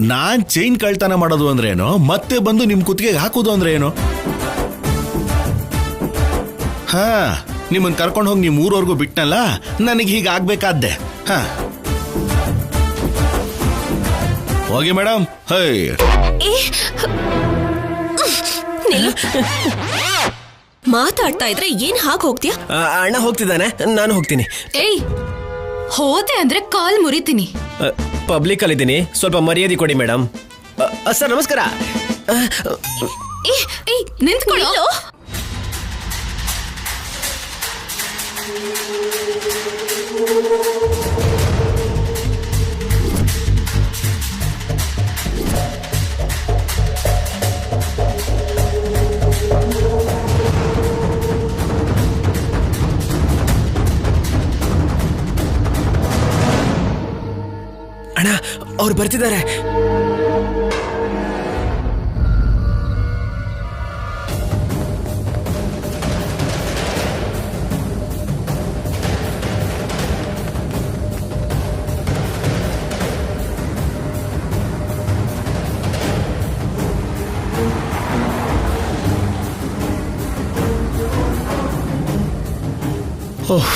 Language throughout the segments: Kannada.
ನಾನ್ ಚೈನ್ ಕಳ್ತನ ಮಾಡೋದು ಅಂದ್ರೆ ಏನು, ಮತ್ತೆ ಬಂದು ನಿಮ್ ಕುತ್ತಿಗೆಗೆ ಹಾಕೋದು ಅಂದ್ರೆ ಏನು? ಹಾ, ನಿಮ್ಮನ್ ಕರ್ಕೊಂಡು ಹೋಗಿ ನಿಮ್ ಊರವರೆಗೂ ಬಿಟ್ನಲ್ಲ, ನನಗೆ ಹೀಗಾಗ್ಬೇಕಾದ್ದೆ. ಹಾ, ಹೋಗಿ ಮೇಡಮ್. ಹೈ, ಮಾತಾಡ್ತಾ ಇದ್ರೆ ಏನ್ ಹಾಗೆ ಹೋಗ್ತೀಯ? ಅಣ್ಣ ಹೋಗ್ತಿದ್ದಾನೆ, ನಾನು ಹೋಗ್ತೀನಿ. ಏಯ್, ಹೋದೆ ಅಂದ್ರೆ ಕಾಲ್ ಮುರಿತೀನಿ. ಪಬ್ಲಿಕ್ ಅಲ್ಲಿದ್ದೀನಿ, ಸ್ವಲ್ಪ ಮರ್ಯಾದೆ ಕೊಡಿ ಮೇಡಮ್. ಸರ್ ನಮಸ್ಕಾರ. ನಿಂತ್ಕೊಳ್ಳೋ. ಅಣ್ಣ, ಅವ್ರು ಬರ್ತಿದ್ದಾರೆ. ಓಹ್,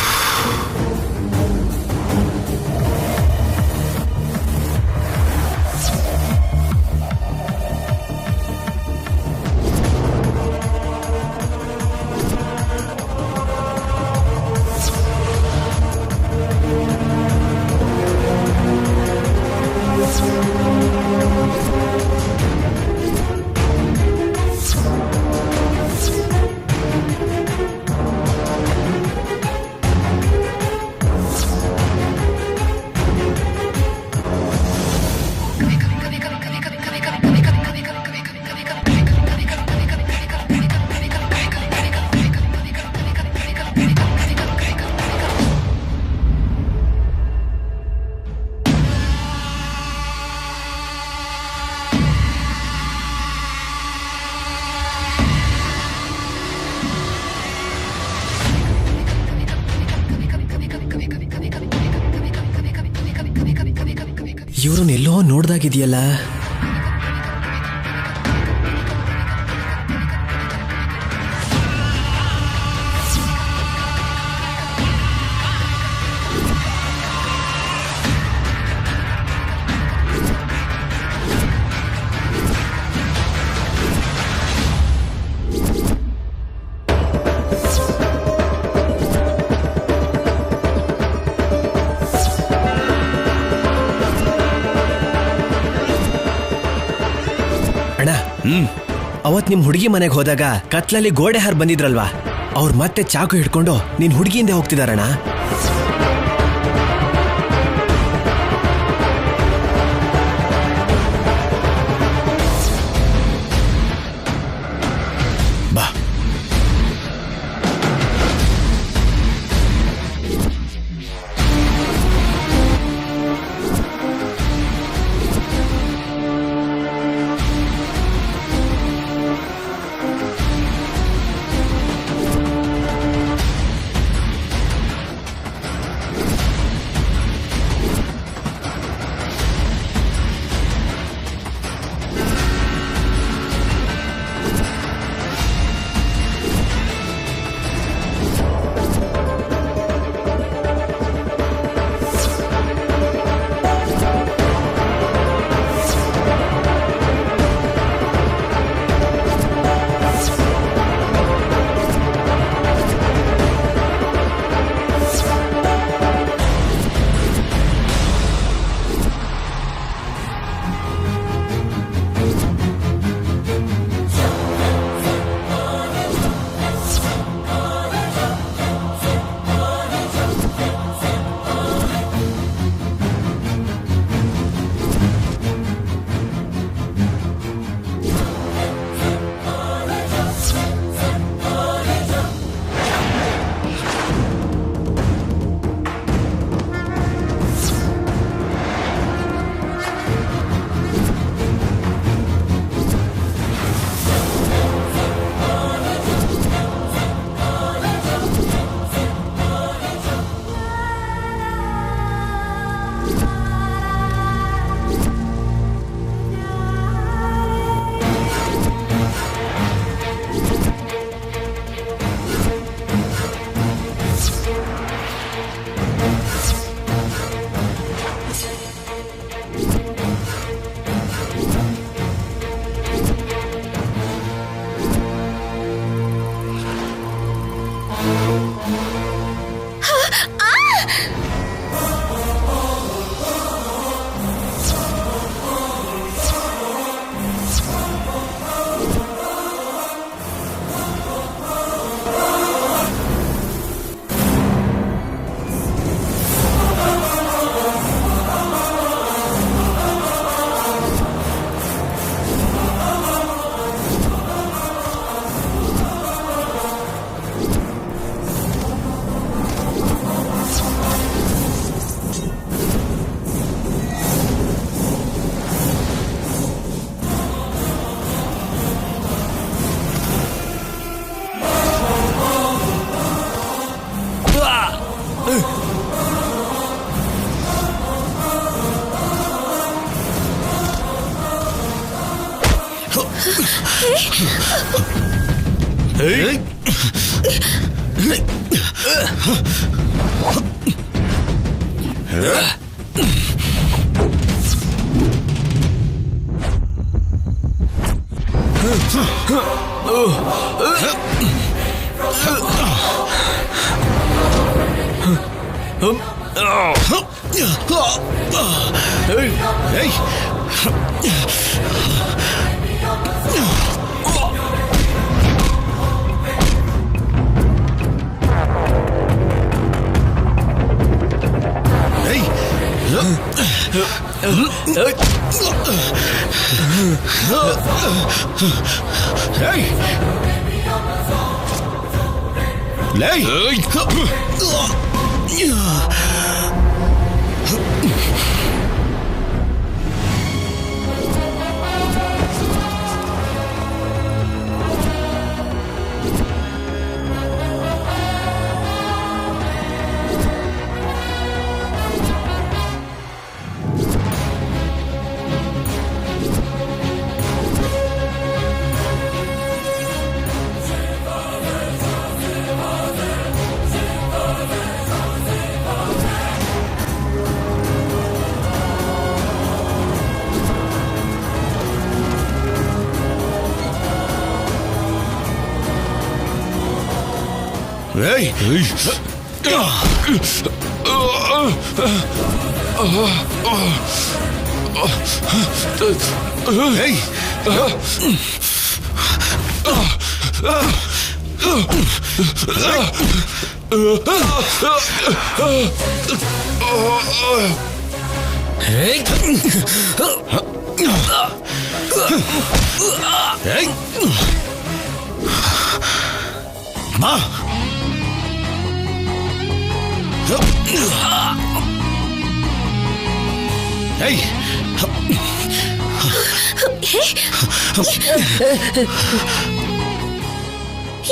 ಇವ್ರನ್ನ ಎಲ್ಲೋ ನೋಡ್ದಾಗಿದೆಯಲ್ಲ. ಅಣ್ಣ, ಅವತ್ ನಿಮ್ ಹುಡುಗಿ ಮನೆಗೆ ಹೋದಾಗ ಕತ್ಲಲ್ಲಿ ಗೋಡೆ ಹಾರ್ ಬಂದಿದ್ರಲ್ವಾ, ಅವ್ರು ಮತ್ತೆ ಚಾಕು ಹಿಡ್ಕೊಂಡು ನಿನ್ ಹುಡುಗಿಯಿಂದ ಹೋಗ್ತಿದಾರಣ್ಣ. ಬಾ.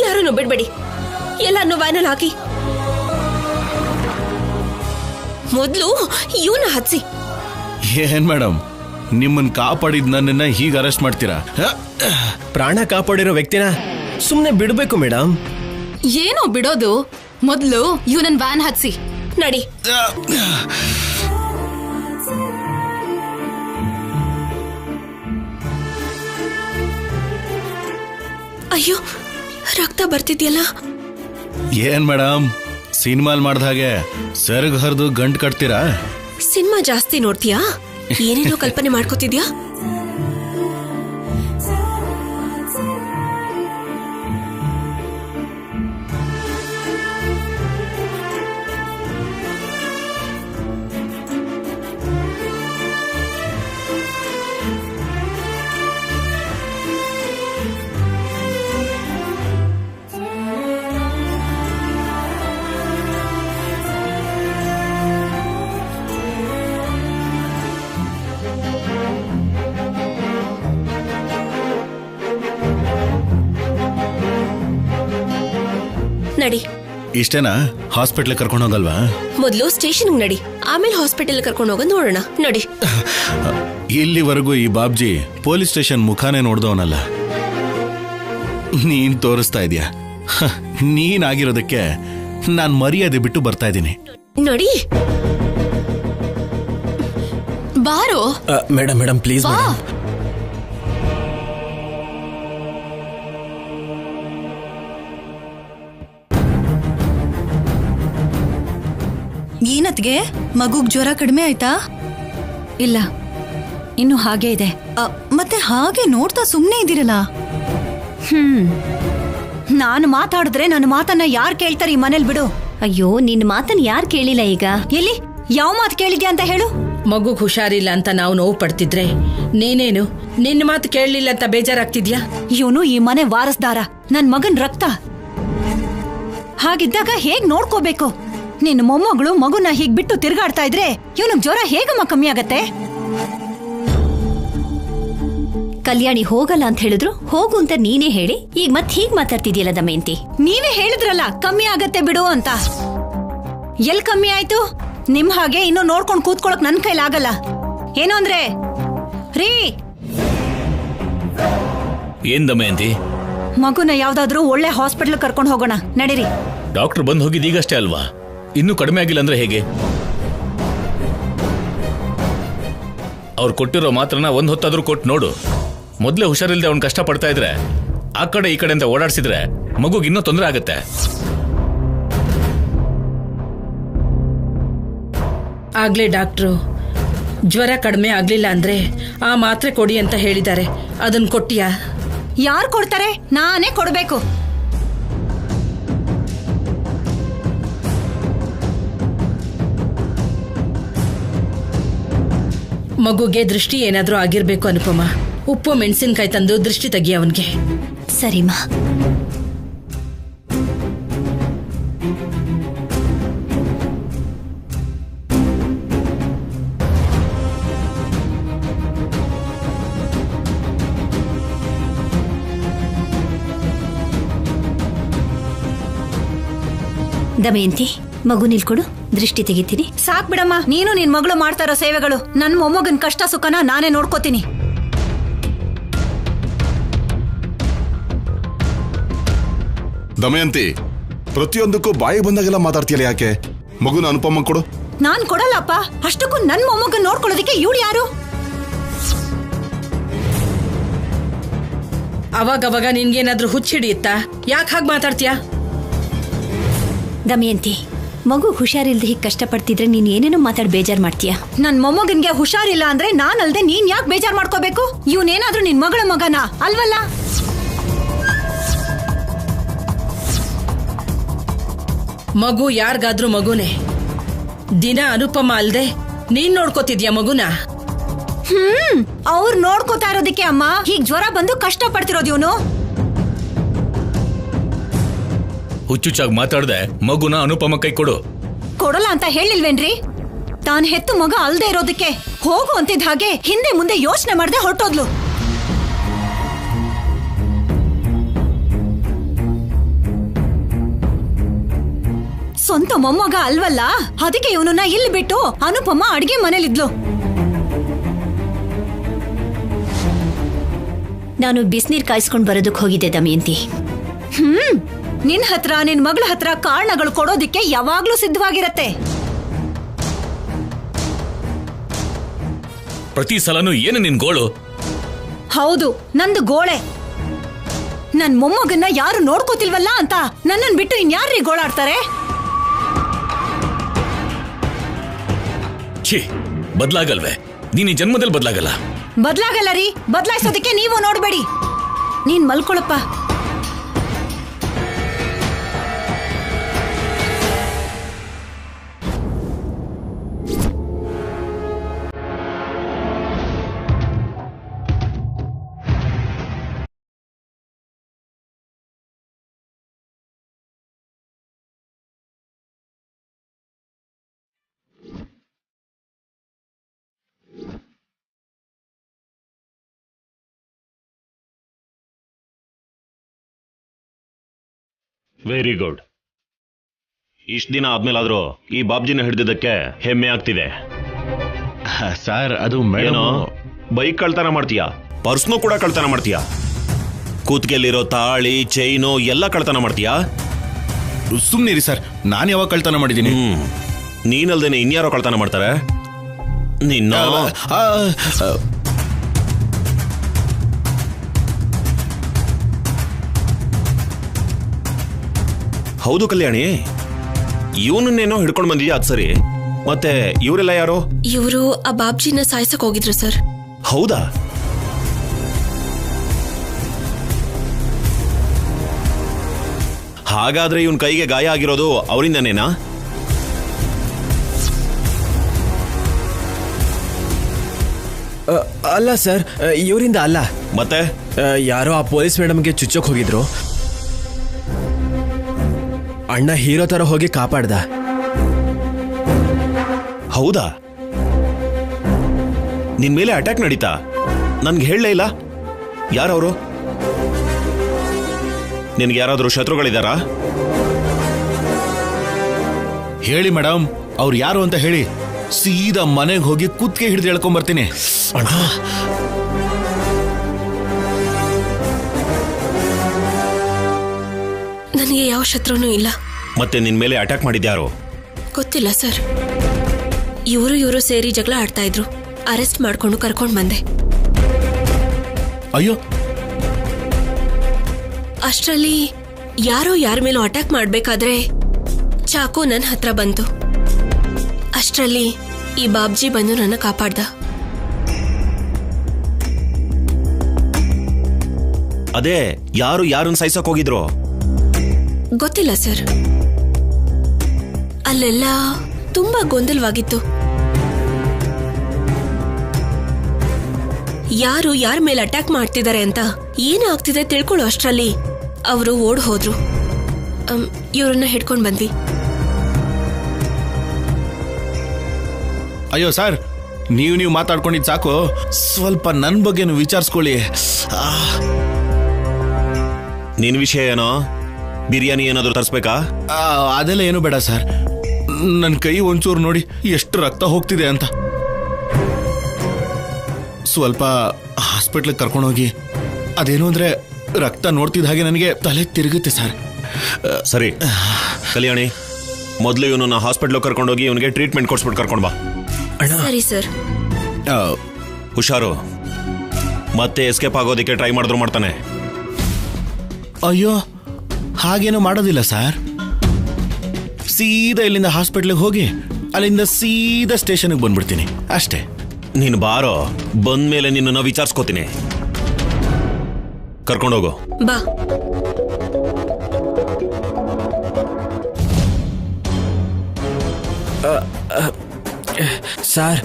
ಯಾರನ್ನು ಬಿಡ್ಬೇಡಿ, ಎಲ್ಲಾನು ವ್ಯಾನಲ್ಲಿ ಹಾಕಿ. ಮೊದ್ಲು ಇವನ್ನ ಹಚ್ಚಿ. ಏನ್ ಮೇಡಮ್, ನಿಮ್ಮನ್ ಕಾಪಾಡಿದ್ ನನ್ನನ್ನ ಹೀಗೆ ಅರೆಸ್ಟ್ ಮಾಡ್ತೀರಾ? ಪ್ರಾಣ ಕಾಪಾಡಿರೋ ವ್ಯಕ್ತಿನ ಸುಮ್ನೆ ಬಿಡ್ಬೇಕು ಮೇಡಮ್. ಏನೋ ಬಿಡೋದು, ಮೊದ್ಲು ಇವನನ್ ವ್ಯಾನ್ ಹಚ್ಚಿ. ನಡಿ. ಅಯ್ಯೋ, ರಕ್ತ ಬರ್ತಿದ್ಯಲ್ಲ. ಏನ್ ಮೇಡಮ್, ಸಿನಿಮಾಲ್ ಮಾಡ್ದ ಹಾಗೆ ಸೆರಗ್ ಹರಿದು ಗಂಟ್ ಕಟ್ತೀರಾ? ಸಿನಿಮಾ ಜಾಸ್ತಿ ನೋಡ್ತೀಯಾ? ಏನೇನೋ ಕಲ್ಪನೆ ಮಾಡ್ಕೋತಿದ್ಯಾ? ನಡಿ. ಇಷ್ಟೇನಾ? ಹಾಸ್ಪಿಟ್ಲ್ ಕರ್ಕೊಂಡು ಹೋಗಲ್ವಾ? ಮೊದ್ಲು ಸ್ಟೇಷನ್ ನಡಿ, ಆಮೇಲೆ ಹಾಸ್ಪಿಟಲ್ ಕರ್ಕೊಂಡು ಹೋಗೋದು ನೋಡೋಣ. ನಡಿ. ಇಲ್ಲಿವರೆಗೂ ಈ ಬಾಬ್ಜಿ ಪೊಲೀಸ್ ಸ್ಟೇಷನ್ ಮುಖಾನೇ ನೋಡ್ದವನಲ್ಲ. ನೀನ್ ತೋರಿಸ್ತಾ ಇದೀಯ. ನೀನಾಗಿರೋದಕ್ಕೆ ನಾನ್ ಮರ್ಯಾದೆ ಬಿಟ್ಟು ಬರ್ತಾ ಇದ್ದೀನಿ. ನೋಡಿ. ಬಾರೋ. Madam madam please madam. ಏನತ್ಗೆ, ಮಗುಗ್ ಜ್ವರ ಕಡಿಮೆ ಆಯ್ತಾ? ಇಲ್ಲ, ಇನ್ನು ಹಾಗೆ ಇದೆ. ಮತ್ತೆ ಹಾಗೆ ನೋಡ್ತಾ ಸುಮ್ನೆ ಇದ್ದೀರಲ್ಲ. ನಾನು ಮಾತಾಡಿದ್ರೆ ನನ್ನ ಮಾತನ್ನ ಯಾರು ಕೇಳ್ತಾರೆ ಈ ಮನೇಲಿ? ಬಿಡು. ಅಯ್ಯೋ, ನಿನ್ನ ಮಾತನ್ನ ಯಾರು ಕೇಳಿಲ್ಲ ಈಗ. ಎಲ್ಲಿ ಯಾವ ಮಾತು ಕೇಳಿದ್ಯಾ ಅಂತ ಹೇಳು. ಮಗುಗ್ ಹುಷಾರಿಲ್ಲ ಅಂತ ನಾವು ನೋವು ಪಡ್ತಿದ್ರೆ ನೀನೇನು ನಿನ್ನ ಮಾತು ಕೇಳಲಿಲ್ಲ ಅಂತ ಬೇಜಾರಾಗ್ತಿದ್ಯಾ? ಇವನು ಈ ಮನೆ ವಾರಸ್ದಾರ, ನನ್ ಮಗನ್ ರಕ್ತ. ಹಾಗಿದ್ದಾಗ ಹೇಗ್ ನೋಡ್ಕೋಬೇಕು? ನಿನ್ನ ಮೊಮ್ಮಗಳು ಮಗುನ ಹೀಗ್ ಬಿಟ್ಟು ತಿರ್ಗಾಡ್ತಾ ಇದ್ರೆ ಇವನಿಗೆ ಜ್ವರ ಹೇಗಮ್ಮ ಕಮ್ಮಿ ಆಗತ್ತೆ? ಕಲ್ಯಾಣಿ ಹೋಗಲ್ಲ ಅಂತ ಹೇಳಿದ್ರು ಹೋಗು ಅಂತ ನೀನೇ ಹೇಳಿ ಈಗ ಮತ್ ಹೀಗ್ ಮಾತಾಡ್ತಿದ್ಯಲ್ಲ ದಮಯಂತಿ. ನೀವೇ ಹೇಳಿದ್ರಲ್ಲ ಕಮ್ಮಿ ಆಗತ್ತೆ ಬಿಡು ಅಂತ. ಎಲ್ ಕಮ್ಮಿ ಆಯ್ತು? ನಿಮ್ ಹಾಗೆ ಇನ್ನು ನೋಡ್ಕೊಂಡ್ ಕೂತ್ಕೊಳಕ್ ನನ್ ಕೈಲಾಗಲ್ಲ. ಏನು ಅಂದ್ರೆ ರೀ ಏನ್ ದಮಯಂತಿ? ಮಗುನ ಯಾವ್ದಾದ್ರೂ ಒಳ್ಳೆ ಹಾಸ್ಪಿಟಲ್ ಕರ್ಕೊಂಡು ಹೋಗೋಣ, ನಡೀರಿ. ಡಾಕ್ಟರ್ ಬಂದು ಹೋಗಿದ್ದು ಈಗಷ್ಟೇ ಅಲ್ವಾ? ಇನ್ನೂ ಕಡಿಮೆ ಆಗಿಲ್ಲ ಅಂದ್ರೆ ಹೇಗೆ? ಅವ್ರು ಕೊಟ್ಟಿರೋ ಮಾತ್ರನ ಒಂದ್ ಹೊತ್ತಾದ್ರೂ ಕೊಟ್ಟು ನೋಡು. ಮೊದ್ಲೇ ಹುಷಾರಿಲ್ದೆ ಅವ್ನು ಕಷ್ಟ ಪಡ್ತಾ ಇದ್ರೆ ಆ ಕಡೆ ಈ ಕಡೆ ಅಂತ ಓಡಾಡ್ಸಿದ್ರೆ ಮಗುಗೆ ಇನ್ನೂ ತೊಂದರೆ ಆಗತ್ತೆ. ಆಗ್ಲೇ ಡಾಕ್ಟ್ರು ಜ್ವರ ಕಡಿಮೆ ಆಗ್ಲಿಲ್ಲ ಅಂದ್ರೆ ಆ ಮಾತ್ರೆ ಕೊಡಿ ಅಂತ ಹೇಳಿದ್ದಾರೆ. ಅದನ್ನ ಕೊಟ್ಟಿಯಾ? ಯಾರು ಕೊಡ್ತಾರೆ? ನಾನೇ ಕೊಡ್ಬೇಕು. ಮಗುಗೆ ದೃಷ್ಟಿ ಏನಾದ್ರೂ ಆಗಿರ್ಬೇಕು ಅನುಪಮ. ಉಪ್ಪು ಮೆಣಸಿನ್ಕಾಯಿ ತಂದು ದೃಷ್ಟಿ ತೆಗಿ ಅವನ್ಗೆ. ಸರಿಮಾ. ದಮಯಂತಿ, ಮಗು ನಿಲ್ಕೊಡು, ದೃಷ್ಟಿ ತೆಗಿತೀನಿ. ಸಾಕ್ ಬಿಡಮ್ಮ, ನೀನು ನಿನ್ ಮಗಳು ಮಾಡ್ತಾ ಇರೋ ಸೇವೆಗಳು. ನನ್ ಮೊಮ್ಮಗನ್ ಕಷ್ಟ ಸುಖನ ನಾನೇ ನೋಡ್ಕೋತೀನಿ. ದಮಯಂತಿ, ಪ್ರತಿಯೊಂದಕ್ಕೂ ಬಾಯಿ ಬಂದಾಗೆಲ್ಲ ಮಾತಾಡ್ತೀಯಲ್ಲ, ಯಾಕೆ? ಮಗುನ ಅನುಪಮ ಕೊಡು. ನಾನ್ ಕೊಡಲ್ಲಪ್ಪ. ಅಷ್ಟಕ್ಕೂ ನನ್ ಮೊಮ್ಮಗನ್ ನೋಡ್ಕೊಳ್ಳೋದಕ್ಕೆ ಇವಳು ಯಾರು? ಅವಾಗವಾಗ ನಿನ್ಗೇನಾದ್ರೂ ಹುಚ್ಚಿಡಿಯುತ್ತಾ? ಯಾಕೆ ಹಾಗೆ ಮಾತಾಡ್ತೀಯಾ? ದಮಯಂತಿ, ಮಗು ಹುಷಾರಿಲ್ದೆ ಹೀಗೆ ಕಷ್ಟಪಡ್ತಿದ್ರೆ ನೀನ್ ಏನೇನೋ ಮಾತಾಡಿ ಬೇಜಾರ್ ಮಾಡ್ತೀಯಾ? ನನ್ ಮೊಮ್ಮಗನ್ಗೆ ಹುಷಾರಿಲ್ಲ ಅಂದ್ರೆ ನಾನಲ್ದೆ ನೀನ್ ಯಾಕೆ ಬೇಜಾರ್ ಮಾಡ್ಕೋಬೇಕು? ಇವನೇನಾದ್ರೂ ನಿನ್ ಮಗಳ ಮಗನ ಅಲ್ವಲ್ಲ? ಮಗು ಯಾರಿಗಾದ್ರೂ ಮಗುನೇ. ದಿನ ಅನುಪಮ ಅಲ್ದೆ ನೀನ್ ನೋಡ್ಕೋತಿದ್ಯಾ ಮಗುನ? ಅವ್ರು ನೋಡ್ಕೋತಾ ಇರೋದಕ್ಕೆ ಅಮ್ಮ ಹೀಗ್ ಜ್ವರ ಬಂದು ಕಷ್ಟ ಪಡ್ತಿರೋದು. ಇವನು ಹುಚ್ಚುಚ್ಚಾಗಿ ಮಾತಾಡ್ದೆ ಮಗುನ ಅನುಪಮ ಕೈ ಕೊಡು. ಕೊಡಲ್ಲ ಅಂತ ಹೇಳಿಲ್ವೇನ್ರಿ? ತಾನ್ ಹೆತ್ತು ಮಗ ಅಲ್ದೇ ಇರೋದಕ್ಕೆ ಹೋಗು ಅಂತಿದ್ದ ಹಾಗೆ ಹಿಂದೆ ಮುಂದೆ ಯೋಚನೆ ಮಾಡದೆ ಹೊರಟೋದ್ಲು. ಸ್ವಂತ ಮೊಮ್ಮಗ ಅಲ್ವಲ್ಲ, ಅದಕ್ಕೆ ಇವನನ್ನ ಇಲ್ಲಿ ಬಿಟ್ಟು ಅನುಪಮ ಅಡ್ಗೆ ಮನೇಲಿದ್ಲು. ನಾನು ಬಿಸಿನೀರ್ ಕಾಯಿಸ್ಕೊಂಡ್ ಬರೋದಕ್ಕೆ ಹೋಗಿದ್ದೆ ದಮಯಂತಿ. ನಿನ್ ಹತ್ರ ನಿನ್ ಮಗಳ ಹತ್ರ ಕಾರಣಗಳು ಕೊಡೋದಿಕ್ಕೆ ಯಾವಾಗ್ಲೂ ಸಿದ್ಧವಾಗಿರತ್ತೆ. ಪ್ರತಿ ಸಲನೂ ಏನು ನಿನ್ ಗೋಳು? ಹೌದು, ನಂದು ಗೋಳೆ. ನನ್ ಮೊಮ್ಮಗನ್ನ ಯಾರು ನೋಡ್ಕೋತಿಲ್ವಲ್ಲ ಅಂತ ನನ್ನನ್ ಬಿಟ್ಟು ಇನ್ಯಾರ್ರೀ ಗೋಳಾಡ್ತಾರೆ? ಛೀ, ಬದ್ಲಾಗಲ್ವೇ? ನೀನ್ ಈ ಜನ್ಮದಲ್ಲಿ ಬದ್ಲಾಗಲ್ಲ. ಬದ್ಲಾಗಲ್ಲ ರೀ. ಬದ್ಲಾಯಿಸೋದಕ್ಕೆ ನೀವು ನೋಡ್ಬೇಡಿ. ನೀನ್ ಮಲ್ಕೊಳಪ್ಪ. Very good. ಇಷ್ಟು ದಿನ ಆದ್ಮೇಲಾದ್ರೂ ಈ ಬಾಬ್ಜಿನ ಹಿಡಿದಿದ್ದಕ್ಕೆ ಹೆಮ್ಮೆ ಆಗ್ತಿದೆ. ಸರ್, ಅದು ಏನೋ ಬೈಕ್ ಕಳ್ತನ ಮಾಡ್ತೀಯಾ, ಪರ್ಸ್ನೂ ಕೂಡ ಕಳ್ತನ ಮಾಡ್ತೀಯಾ, ಕೂತ್ಗೆಲ್ಲಿರೋ ತಾಳಿ ಚೈನು ಎಲ್ಲ ಕಳ್ತನ ಮಾಡ್ತೀಯಾ? ಸುಮ್ನಿರಿ ಸರ್, ನಾನು ಯಾವಾಗ ಕಳ್ತನ ಮಾಡಿದ್ದೀನಿ? ನೀನಲ್ದೇನೆ ಇನ್ಯಾರೋ ಕಳ್ತನ ಮಾಡ್ತಾರೆ. ನಿನ್ನ ಹೌದು ಕಲ್ಯಾಣಿ, ಇವನನ್ನೇನೋ ಹಿಡ್ಕೊಂಡು ಬಂದಿದ್ಯಾ, ಅದು ಸರಿ. ಮತ್ತೆ ಇವರೆಲ್ಲ ಯಾರು? ಇವರು ಆ ಬಾಬ್ಜಿನ ಸಾಯ್ಸಕ್ ಹೋಗಿದ್ರು ಸರ್. ಹೌದಾ? ಹಾಗಾದ್ರೆ ಇವನ್ ಕೈಗೆ ಗಾಯ ಆಗಿರೋದು ಅವರಿಂದನೇನಾ? ಅಲ್ಲ ಸರ್, ಇವರಿಂದ ಅಲ್ಲ. ಮತ್ತೆ ಯಾರೋ ಆ ಪೊಲೀಸ್ ಮೇಡಮ್ಗೆ ಚುಚ್ಚೋಕ್ ಹೋಗಿದ್ರು. ಅಣ್ಣ ಹೀರೋ ತರ ಹೋಗಿ ಕಾಪಾಡ್ದ. ಹೌದಾ? ನಿನ್ ಮೇಲೆ ಅಟ್ಯಾಕ್ ನಡೀತಾ? ನನ್ಗೆ ಹೇಳಲೇ ಇಲ್ಲ. ಯಾರವರು? ನಿನ್ಗೆ ಯಾರಾದ್ರೂ ಶತ್ರುಗಳಿದಾರಾ? ಹೇಳಿ ಮೇಡಮ್, ಅವ್ರು ಯಾರು ಅಂತ ಹೇಳಿ. ಸೀದಾ ಮನೆಗೆ ಹೋಗಿ ಕುತ್ತಿಗೆ ಹಿಡಿದು ಹೇಳ್ಕೊಂಡ್ ಬರ್ತೀನಿ. ನನಗೆ ಯಾವ ಶತ್ರುನೂ ಇಲ್ಲ. ಮತ್ತೆ ನಿನ್ ಮೇಲೆ ಅಟ್ಯಾಕ್ ಮಾಡಿದ್ಯಾರು? ಗೊತ್ತಿಲ್ಲ ಸರ್. ಇವರು ಸೇರಿ ಜಗಳ ಆಡ್ತಾ ಇದ್ರು. ಅರೆಸ್ಟ್ ಮಾಡ್ಕೊಂಡು ಕರ್ಕೊಂಡ್ ಬಂದೆ. ಅಯ್ಯೋ, ಅಷ್ಟರಲ್ಲಿ ಯಾರೋ ಯಾರ ಮೇಲೂ ಅಟ್ಯಾಕ್ ಮಾಡ್ಬೇಕಾದ್ರೆ ಚಾಕು ನನ್ನ ಹತ್ರ ಬಂತು. ಅಷ್ಟರಲ್ಲಿ ಈ ಬಾಬ್ಜಿ ಬಂದು ನನ್ನ ಕಾಪಾಡ್ದ. ಅದೇ ಯಾರನ್ನ ಸಾಯಿಸಕ್ ಹೋಗಿದ್ರು? ಗೊತ್ತಿಲ್ಲ ಸರ್. ಅಲ್ಲೆಲ್ಲ ತುಂಬಾ ಗೊಂದಲವಾಗಿತ್ತು. ಯಾರು ಯಾರ ಮೇಲೆ ಅಟ್ಯಾಕ್ ಮಾಡ್ತಿದ್ದಾರೆ ಅಂತ ಏನಾಗ್ತಿದೆ ತಿಳ್ಕೊಳ್ಳೋ ಅಷ್ಟರಲ್ಲಿ ಅವರು ಓಡ್ ಹೋದ್ರು. ಇವ್ರನ್ನ ಹಿಡ್ಕೊಂಡ್ ಬಂದ್ವಿ. ಅಯ್ಯೋ ಸರ್, ನೀವು ಮಾತಾಡ್ಕೊಂಡಿದ್ ಸಾಕು. ಸ್ವಲ್ಪ ನನ್ನ ಬಗ್ಗೆನು ವಿಚಾರಿಸ್ಕೊಳ್ಳಿ. ನಿನ್ ವಿಷಯ ಏನೋ? ಬಿರಿಯಾನಿ ಏನಾದ್ರು ತರಿಸ್ಬೇಕಾ? ಅದೆಲ್ಲ ಏನು ಬೇಡ ಸರ್. ನನ್ನ ಕೈ ಒಂಚೂರು ನೋಡಿ ಎಷ್ಟು ರಕ್ತ ಹೋಗ್ತಿದೆ ಅಂತ. ಸ್ವಲ್ಪ ಹಾಸ್ಪಿಟ್ಲಿಗೆ ಕರ್ಕೊಂಡೋಗಿ. ಅದೇನು ಅಂದ್ರೆ ರಕ್ತ ನೋಡ್ತಿದ್ದ ಹಾಗೆ ನನಗೆ ತಲೆ ತಿರುಗುತ್ತೆ ಸರ್. ಸರಿ ಕಲ್ಯಾಣಿ, ಮೊದಲು ಇವನನ್ನ ಹಾಸ್ಪಿಟ್ಲಿಗೆ ಕರ್ಕೊಂಡೋಗಿ ಇವನಿಗೆ ಟ್ರೀಟ್ಮೆಂಟ್ ಕೊಡ್ಸ್ಬಿಟ್ಟು ಕರ್ಕೊಂಡ್ ಬಾ. ಸರಿ ಸರ್. ಹುಷಾರು. ಮತ್ತೆ ಎಸ್ಕೇಪ್ ಆಗೋದಕ್ಕೆ ಟ್ರೈ ಮಾಡಿದ್ರು ಮಾಡ್ತಾನೆ. ಅಯ್ಯೋ, ಹಾಗೇನೂ ಮಾಡೋದಿಲ್ಲ ಸರ್. ಸೀದಾ ಇಲ್ಲಿಂದ ಹಾಸ್ಪಿಟ್ಲಿಗೆ ಹೋಗಿ ಅಲ್ಲಿಂದ ಸೀದಾ ಸ್ಟೇಷನ್ಗೆ ಬಂದ್ಬಿಡ್ತೀನಿ ಅಷ್ಟೇ. ನೀನು ಬಾರೋ, ಬಂದ್ಮೇಲೆ ನಿನ್ನನ್ನು ವಿಚಾರಿಸ್ಕೋತೀನಿ. ಕರ್ಕೊಂಡೋಗು. ಬಾ. ಸರ್,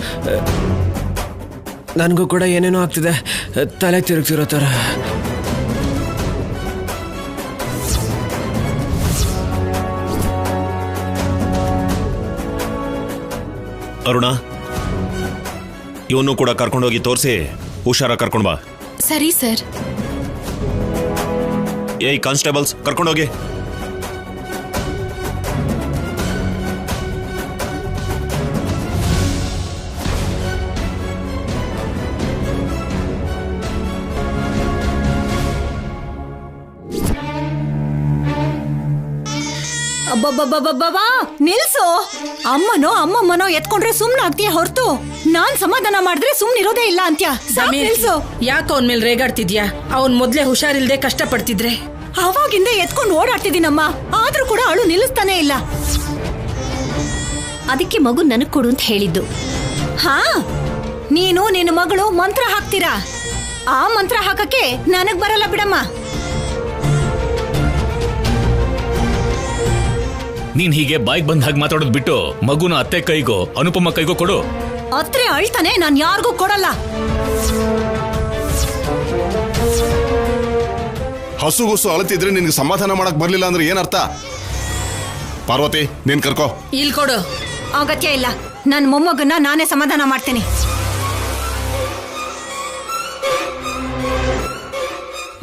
ನನಗೂ ಕೂಡ ಏನೇನೋ ಆಗ್ತಿದೆ. ತಲೆ ತಿರುಗ್ತಿರೋ ಥರ. ಅರುಣ, ಇವನು ಕೂಡ ಕರ್ಕೊಂಡೋಗಿ ತೋರಿಸಿ ಹುಷಾರ ಕರ್ಕೊಂಡ್ ಬಾ. ಸರಿ ಸರ್. ಏಯ್ ಕಾನ್ಸ್ಟೇಬಲ್ಸ್, ಕರ್ಕೊಂಡೋಗಿ. ಅಬ್ಬಬ್ಬಬ್ಬಬ್ಬಾ, ನಿಲ್ಸು. ಅಮ್ಮಮ್ಮನೋ ಎತ್ಕೊಂಡ್ರೆ ಸುಮ್ನಾಗ್ತೀಯ ಹೊರತು ನಾನ್ ಸಮಾಧಾನ ಮಾಡಿದ್ರೆ ಸುಮ್ನಿರೋದೇ ಇಲ್ಲ ಅಂತ್ಯ. ನಿಲ್ಸು. ಯಾಕೆ ಅವನ್ ಮೇಲೆ ರೇಗಾಡ್ತಿದ್ಯಾ? ಅವನ್ ಮೊದ್ಲೇ ಹುಷಾರಿಲ್ದೆ ಕಷ್ಟ ಪಡ್ತಿದ್ರೆ. ಅವಾಗಿಂದ ಎತ್ಕೊಂಡು ಓಡಾಡ್ತಿದ್ದೀನಮ್ಮ, ಆದ್ರೂ ಕೂಡ ಅವಳು ನಿಲ್ಲಿಸ್ತಾನೆ ಇಲ್ಲ. ಅದಕ್ಕೆ ಮಗು ನನಗ್ ಕೊಡು ಅಂತ ಹೇಳಿದ್ದು. ಹಾ, ನೀನು ನಿನ್ನ ಮಗಳು ಮಂತ್ರ ಹಾಕ್ತೀರಾ. ಆ ಮಂತ್ರ ಹಾಕಕ್ಕೆ ನನಗ್ ಬರಲ್ಲ ಬಿಡಮ್ಮ. ನೀನ್ ಹೀಗೆ ಬಾಯ್ಗೆ ಬಂದ ಹಾಗೆ ಮಾತಾಡೋದು ಬಿಟ್ಟು ಮಗುನ ಅತ್ತೆ ಕೈಗೋ ಅನುಪಮ ಕೈಗೋ ಕೊಡು. ಅತ್ರೆ ಅಳ್ತಾನೆ, ನಾನ್ ಯಾರಿಗೂ ಕೊಡಲ್ಲ. ಹಸುಗುಸು ಅಳತಿದ್ರೆ ನಿನ್ಗೆ ಸಮಾಧಾನ ಮಾಡಕ್ ಬರ್ಲಿಲ್ಲ ಅಂದ್ರೆ ಏನರ್ಥ? ಪಾರ್ವತಿ, ನೀನ್ ಕರ್ಕೋ. ಇಲ್ಲಿ ಕೊಡು. ಅಗತ್ಯ ಇಲ್ಲ. ನನ್ ಮೊಮ್ಮಗನ್ನ ನಾನೇ ಸಮಾಧಾನ ಮಾಡ್ತೀನಿ.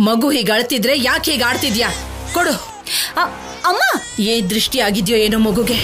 ಮಗು ಹೀಗೆ ಅಳ್ತಿದ್ರೆ ಯಾಕೆ ಹೀಗೆ ಆಡ್ತಿದ್ಯಾ? ಕೊಡು. ಅಮ್ಮ, ಏನ್ ದೃಷ್ಟಿ ಆಗಿದ್ಯೋ ಏನೋ ಮಗುಗೆ.